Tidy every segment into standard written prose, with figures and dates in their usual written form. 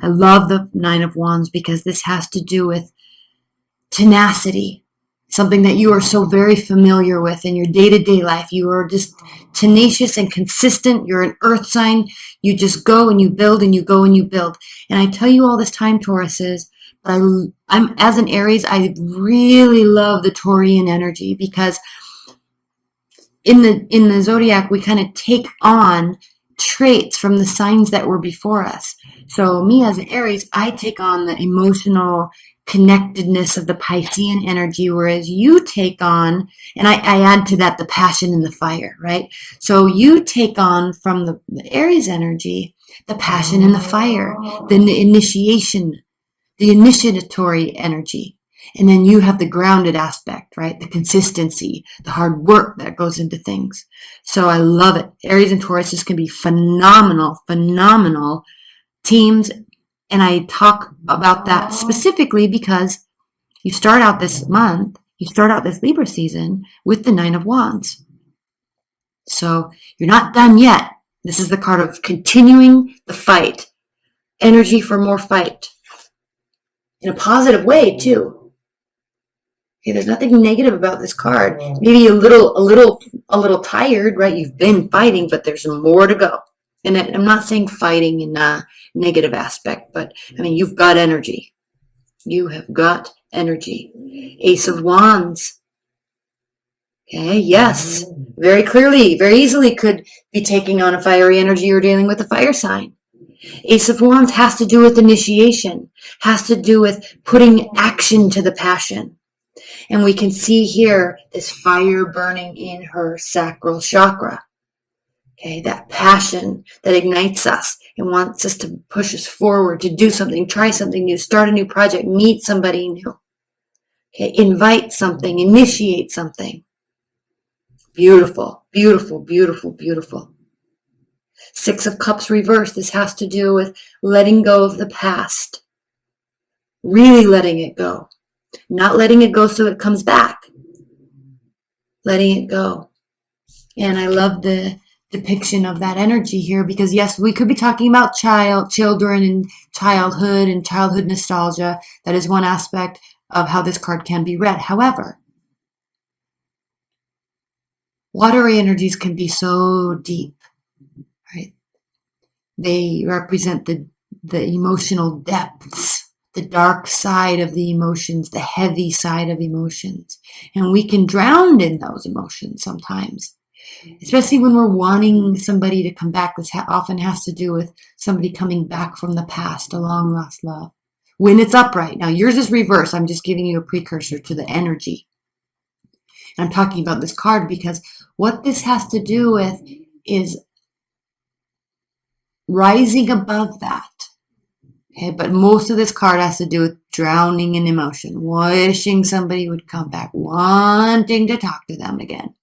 I love the Nine of Wands because this has to do with tenacity, something that you are so very familiar with in your day-to-day life. You are just tenacious and consistent. You're an earth sign. You just go and you build and you go and you build. And I tell you all this time, Tauruses, but I'm as an Aries, I really love the Taurian energy because in the zodiac, we kind of take on traits from the signs that were before us. So me as an Aries, I take on the emotional connectedness of the Piscean energy, whereas you take on, and I add to that the passion and the fire, right? So you take on from the Aries energy, the passion and the fire, the initiation, the initiatory energy. And then you have the grounded aspect, right? The consistency, the hard work that goes into things. So I love it. Aries and Tauruses can be phenomenal, phenomenal teams. And I talk about that specifically because you start out this month, you start out this Libra season with the Nine of Wands. So you're not done yet. This is the card of continuing the fight. Energy for more fight. In a positive way, too. Okay, there's nothing negative about this card. Maybe a little tired, right? You've been fighting, but there's more to go. And I'm not saying fighting in a negative aspect, but I mean, you've got energy. You have got energy. Ace of Wands. Okay, yes. Very clearly, very easily could be taking on a fiery energy or dealing with a fire sign. Ace of Wands has to do with initiation, has to do with putting action to the passion. And we can see here this fire burning in her sacral chakra. Okay, that passion that ignites us and wants us to push us forward, to do something, try something new, start a new project, meet somebody new. Okay, invite something, initiate something. Beautiful, beautiful, beautiful, beautiful. Six of Cups reversed. This has to do with letting go of the past. Really letting it go. Not letting it go so it comes back. Letting it go. And I love the depiction of that energy here because, yes, we could be talking about children and childhood nostalgia. That is one aspect of how this card can be read. However, watery energies can be so deep, right? They represent the emotional depths, the dark side of the emotions, the heavy side of emotions. And we can drown in those emotions sometimes, especially when we're wanting somebody to come back. This often has to do with somebody coming back from the past, a long lost love. When it's upright. Now, yours is reverse. I'm just giving you a precursor to the energy. And I'm talking about this card because what this has to do with is rising above that. Okay, but most of this card has to do with drowning in emotion, wishing somebody would come back, wanting to talk to them again,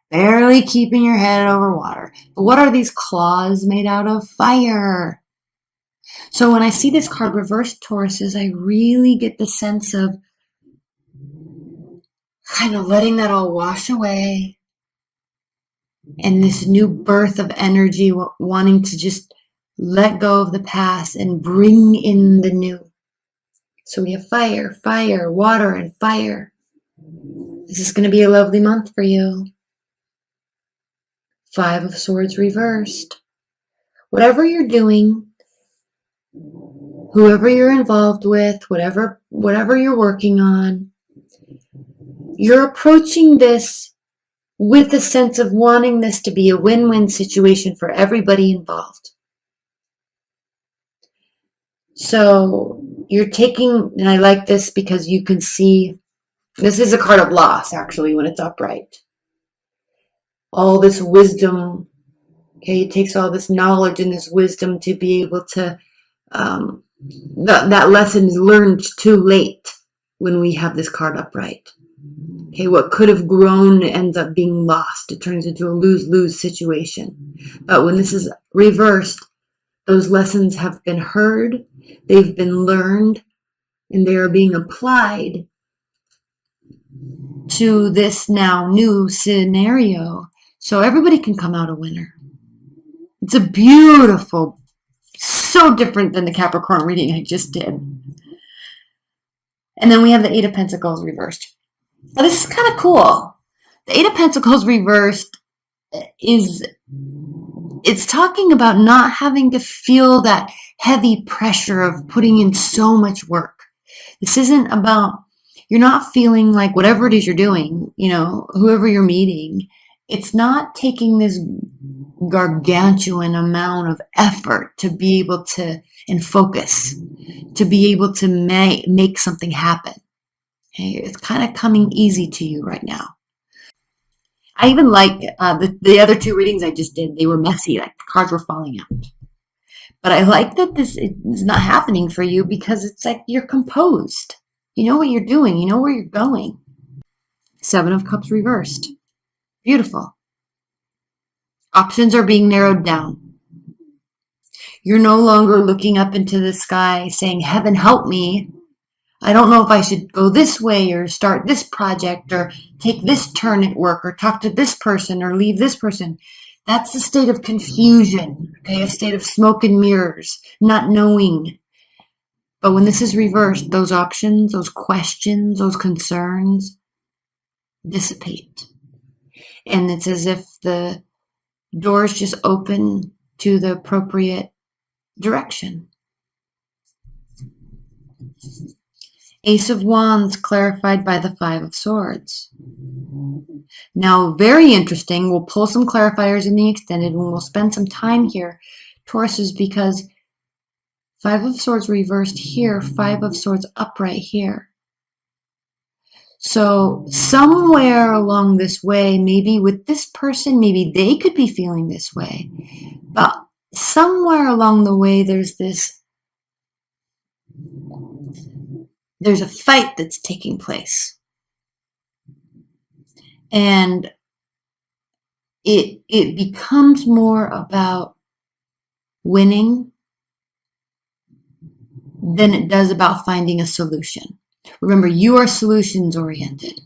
barely keeping your head over water. But what are these claws made out of? Fire. So when I see this card reversed, Tauruses, I really get the sense of kind of letting that all wash away and this new birth of energy, wanting to just let go of the past and bring in the new. So we have fire, fire, water, and fire. This is going to be a lovely month for you. Five of Swords reversed. Whatever you're doing, whoever you're involved with, whatever you're working on, you're approaching this with a sense of wanting this to be a win-win situation for everybody involved. So you're taking, and I like this because you can see, this is a card of loss actually when it's upright. All this wisdom, okay, it takes all this knowledge and this wisdom to be able to, that lesson is learned too late when we have this card upright. Okay, what could have grown ends up being lost. It turns into a lose-lose situation. But when this is reversed, those lessons have been heard, they've been learned, and they are being applied to this now new scenario. So everybody can come out a winner. It's a beautiful so different than the Capricorn reading I just did. And then we have the Eight of Pentacles reversed. Now, this is kind of cool. The Eight of Pentacles reversed it's talking about not having to feel that heavy pressure of putting in so much work. This isn't about, you're not feeling like whatever it is you're doing, whoever you're meeting, it's not taking this gargantuan amount of effort to be able to, and focus, to be able to make something happen. Okay? It's kind of coming easy to you right now. I even like the other two readings I just did. They were messy, like the cards were falling out. But I like that this is not happening for you because it's like you're composed. You know what you're doing. You know where you're going. Seven of Cups reversed. Beautiful. Options are being narrowed down. You're no longer looking up into the sky saying, heaven help me. I don't know if I should go this way or start this project or take this turn at work or talk to this person or leave this person. That's a state of confusion, okay? A state of smoke and mirrors, not knowing. But when this is reversed, those options, those questions, those concerns dissipate. And it's as if the doors just open to the appropriate direction. Ace of Wands clarified by the Five of Swords. Now, very interesting. We'll pull some clarifiers in the extended and we'll spend some time here, Tauruses, because Five of Swords reversed here, Five of Swords upright here. So somewhere along this way, maybe with this person, maybe they could be feeling this way. But somewhere along the way, there's a fight that's taking place. And it becomes more about winning than it does about finding a solution. Remember, you are solutions oriented.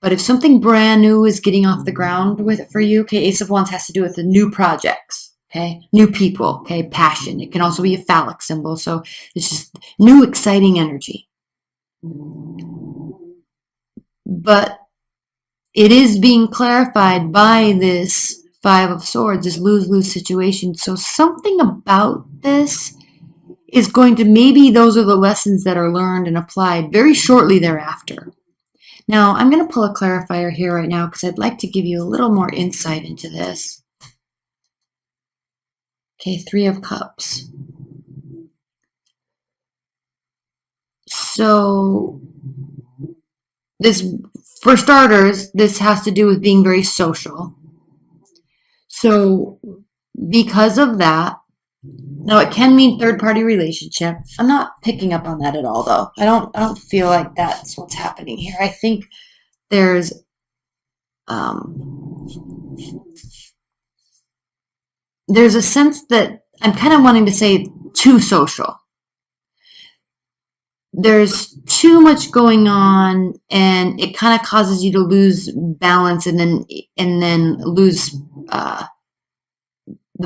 But if something brand new is getting off the ground with it for you, okay, Ace of Wands has to do with the new projects. Okay, new people, okay, passion. It can also be a phallic symbol. So it's just new, exciting energy. But it is being clarified by this Five of Swords, this lose-lose situation. So something about this is going to, maybe those are the lessons that are learned and applied very shortly thereafter. Now, I'm going to pull a clarifier here right now because I'd like to give you a little more insight into this. Okay, Three of Cups. So this, for starters, this has to do with being very social. So because of that, now it can mean third-party relationship. I'm not picking up on that at all, though. I don't feel like that's what's happening here. I think there's a sense that I'm kind of wanting to say too social. There's too much going on, and it kind of causes you to lose balance, and then lose the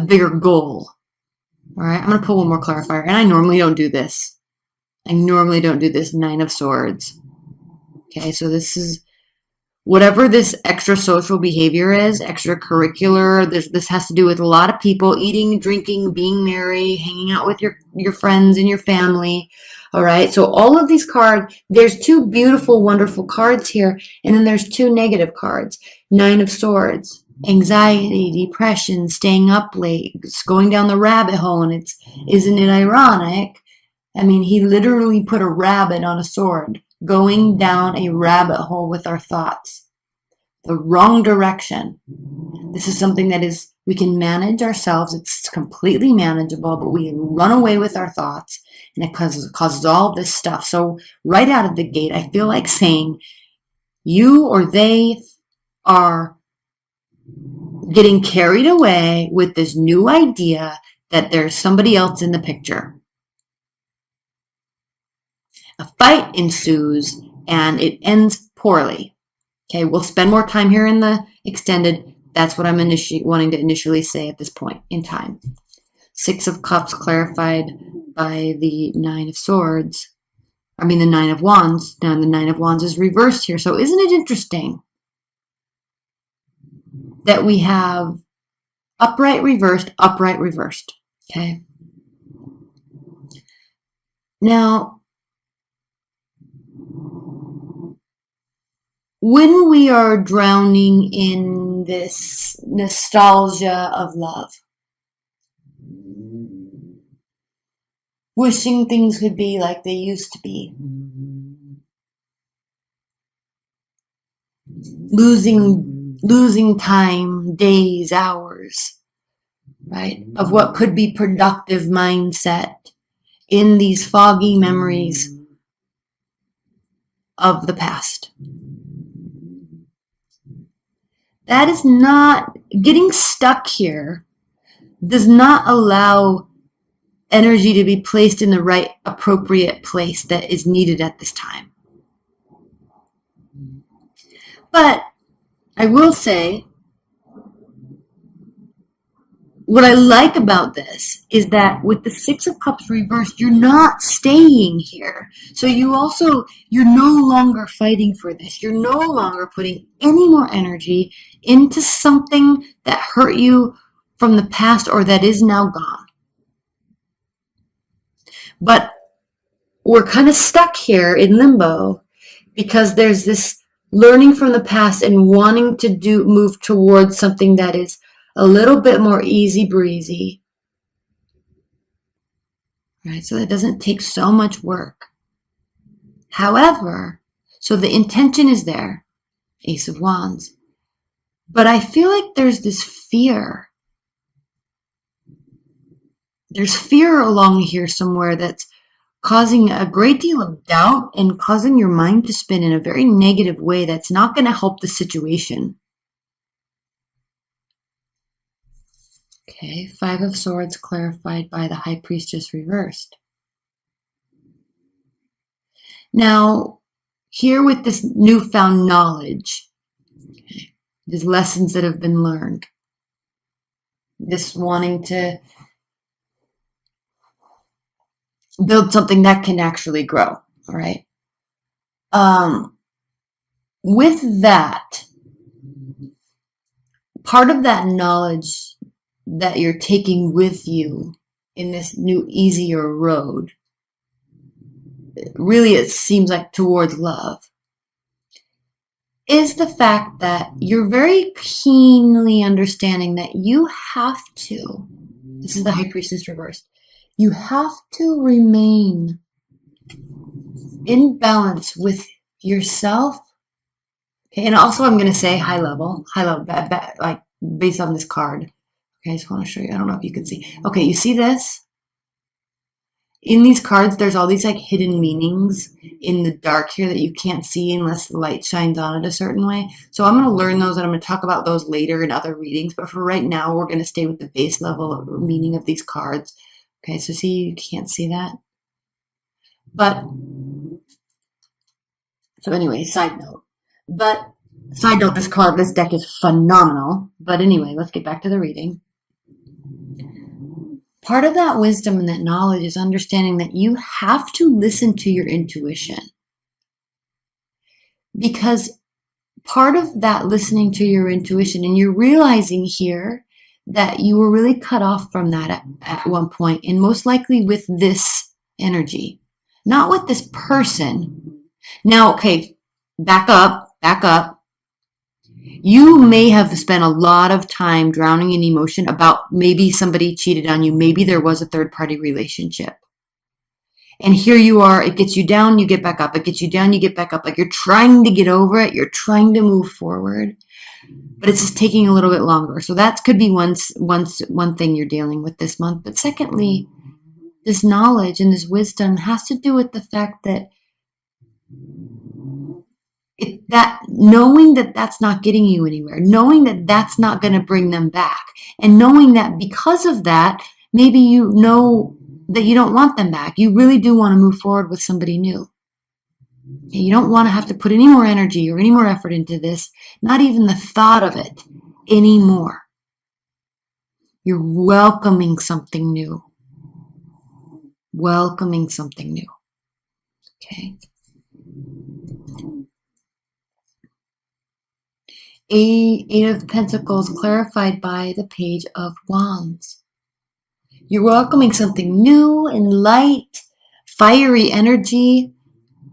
bigger goal. All right, I'm going to pull one more clarifier, and I normally don't do this. Nine of Swords. Okay, so this is whatever this extra social behavior is, extracurricular. This has to do with a lot of people eating, drinking, being merry, hanging out with your friends and your family. All right, so all of these cards, there's two beautiful, wonderful cards here, and then there's two negative cards. Nine of Swords. Anxiety, depression, staying up late, going down the rabbit hole, and isn't it ironic? I mean, he literally put a rabbit on a sword, going down a rabbit hole with our thoughts. The wrong direction. This is something that we can manage ourselves. It's completely manageable, but we run away with our thoughts, and it causes all this stuff. So right out of the gate, I feel like saying you or they are getting carried away with this new idea that there's somebody else in the picture. A fight ensues and it ends poorly. Okay, we'll spend more time here in the extended. That's what I'm wanting to initially say at this point in time. Six of Cups clarified by the Nine of Swords. I mean, the Nine of Wands. Now, the Nine of Wands is reversed here. So isn't it interesting that we have upright, reversed, upright, reversed? Okay. Now, when we are drowning in this nostalgia of love, wishing things could be like they used to be, losing time, days, hours, right, of what could be productive mindset in these foggy memories of the past. That is not, getting stuck here does not allow energy to be placed in the right appropriate place that is needed at this time. But I will say, what I like about this is that with the Six of Cups reversed, you're not staying here. So you're no longer fighting for this. You're no longer putting any more energy into something that hurt you from the past or that is now gone. But we're kind of stuck here in limbo because there's this learning from the past and wanting to move towards something that is a little bit more easy breezy, right? So that doesn't take so much work. However, so the intention is there, Ace of Wands, but I feel like there's this fear. There's fear along here somewhere that's causing a great deal of doubt and causing your mind to spin in a very negative way that's not going to help the situation. Okay, Five of Swords clarified by the High Priestess reversed. Now, here with this newfound knowledge, okay, these lessons that have been learned, this wanting to build something that can actually grow, all right? With that, part of that knowledge that you're taking with you in this new, easier road, really it seems like towards love, is the fact that you're very keenly understanding that you have to, this is the High Priestess reversed, you have to remain in balance with yourself. Okay, and also I'm going to say high level, like based on this card. Okay, I just want to show you. I don't know if you can see. Okay, you see this? In these cards, there's all these like hidden meanings in the dark here that you can't see unless the light shines on it a certain way. So I'm going to learn those and I'm going to talk about those later in other readings. But for right now, we're going to stay with the base level meaning of these cards. Okay, so see, you can't see that. But, so anyway, side note. But, side note, this deck is phenomenal. But anyway, let's get back to the reading. Part of that wisdom and that knowledge is understanding that you have to listen to your intuition. Because part of that listening to your intuition, and you're realizing here that you were really cut off from that at one point, and most likely with this energy, not with this person. Now, okay, back up. You may have spent a lot of time drowning in emotion about maybe somebody cheated on you. Maybe there was a third-party relationship. And here you are, it gets you down, you get back up. It gets you down, you get back up. Like you're trying to get over it. You're trying to move forward. But it's just taking a little bit longer. So that could be one thing you're dealing with this month. But secondly, this knowledge and this wisdom has to do with the fact that knowing that that's not getting you anywhere, knowing that that's not going to bring them back, and knowing that because of that, maybe you know that you don't want them back. You really do want to move forward with somebody new. You don't want to have to put any more energy or any more effort into this, not even the thought of it anymore. You're welcoming something new. Welcoming something new. Okay. Eight of Pentacles clarified by the Page of Wands. You're welcoming something new and light, fiery energy,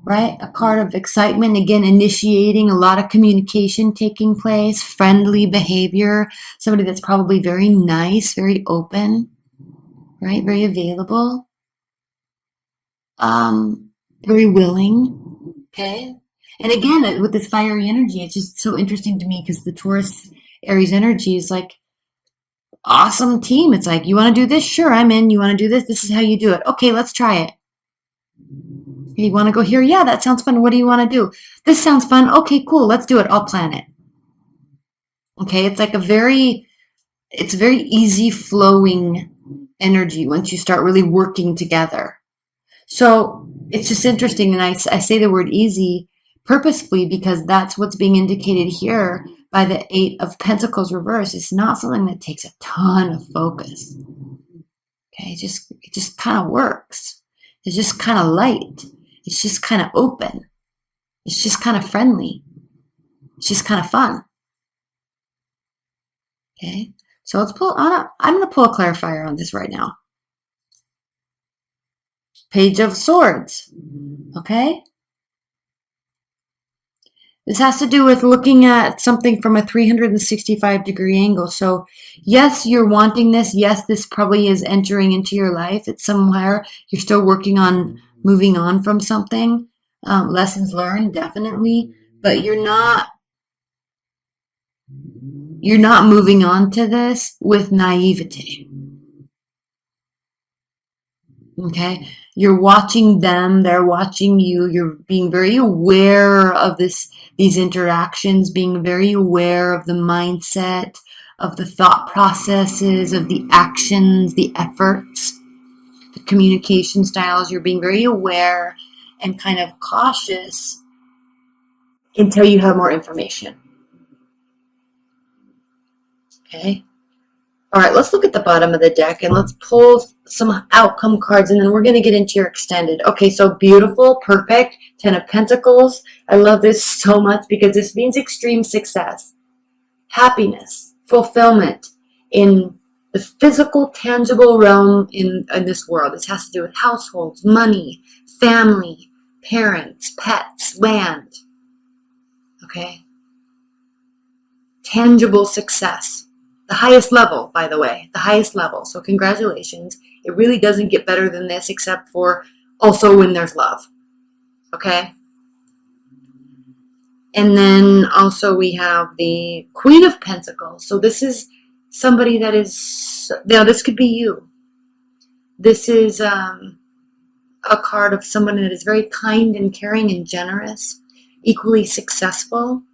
right? A card of excitement, again, initiating a lot of communication taking place, friendly behavior, somebody that's probably very nice, very open, right? Very available, very willing, okay? And again, with this fiery energy, it's just so interesting to me because the Taurus Aries energy is like awesome team. It's like, you want to do this? Sure, I'm in. You want to do this? This is how you do it. Okay, let's try it. You want to go here? Yeah, that sounds fun. What do you want to do? This sounds fun. Okay, cool. Let's do it. I'll plan it. Okay, it's like it's very easy flowing energy once you start really working together. So it's just interesting. And I say the word easy purposefully because that's what's being indicated here by the Eight of Pentacles reverse. It's not something that takes a ton of focus. Okay, it just kind of works. It's just kind of light. It's just kind of open. It's just kind of friendly. It's just kind of fun. Okay, so let's pull on. I'm going to pull a clarifier on this right now. Page of Swords. Okay, this has to do with looking at something from a 365-degree angle. So yes, you're wanting this. Yes, this probably is entering into your life. It's somewhere you're still working on moving on from something. Lessons learned, definitely, but you're not moving on to this with naivete. Okay, you're watching them, they're watching you, you're being very aware of these interactions, being very aware of the mindset, of the thought processes, of the actions, the efforts, the communication styles. You're being very aware and kind of cautious until you have more information. Okay. All right, let's look at the bottom of the deck and let's pull some outcome cards and then we're going to get into your extended. Okay, so beautiful, perfect, 10 of Pentacles. I love this so much because this means extreme success, happiness, fulfillment in the physical, tangible realm in this world. This has to do with households, money, family, parents, pets, land. Okay? Tangible success. The highest level, by the way, the highest level. So congratulations. It really doesn't get better than this except for also when there's love. Okay? And then also we have the Queen of Pentacles. So this is somebody that is, now this could be you. This is a card of someone that is very kind and caring and generous, equally successful,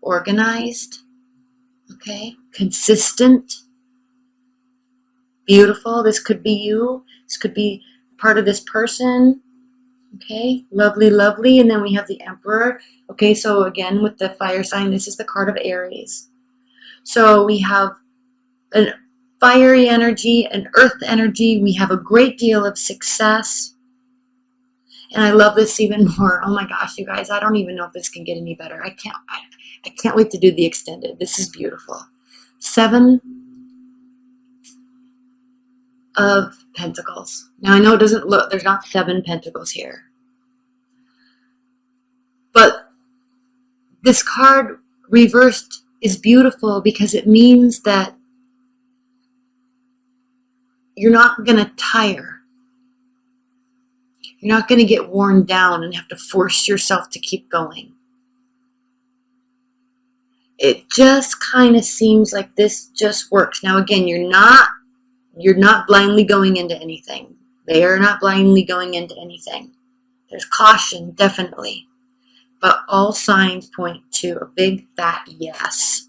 organized, okay, consistent, beautiful. This could be you. This could be part of this person. Okay, lovely, lovely. And then we have the Emperor. Okay, so again, with the fire sign, this is the card of Aries. So we have a fiery energy, an earth energy. We have a great deal of success. And I love this even more. Oh my gosh, you guys, I don't even know if this can get any better. I can't wait to do the extended. This is beautiful. 7 of Pentacles. Now I know it doesn't look, there's not 7 pentacles here. But this card reversed is beautiful because it means that you're not going to tire. You're not going to get worn down and have to force yourself to keep going. It just kind of seems like this just works. Now again, you're not blindly going into anything. They are not blindly going into anything. There's caution, definitely. But all signs point to a big fat yes.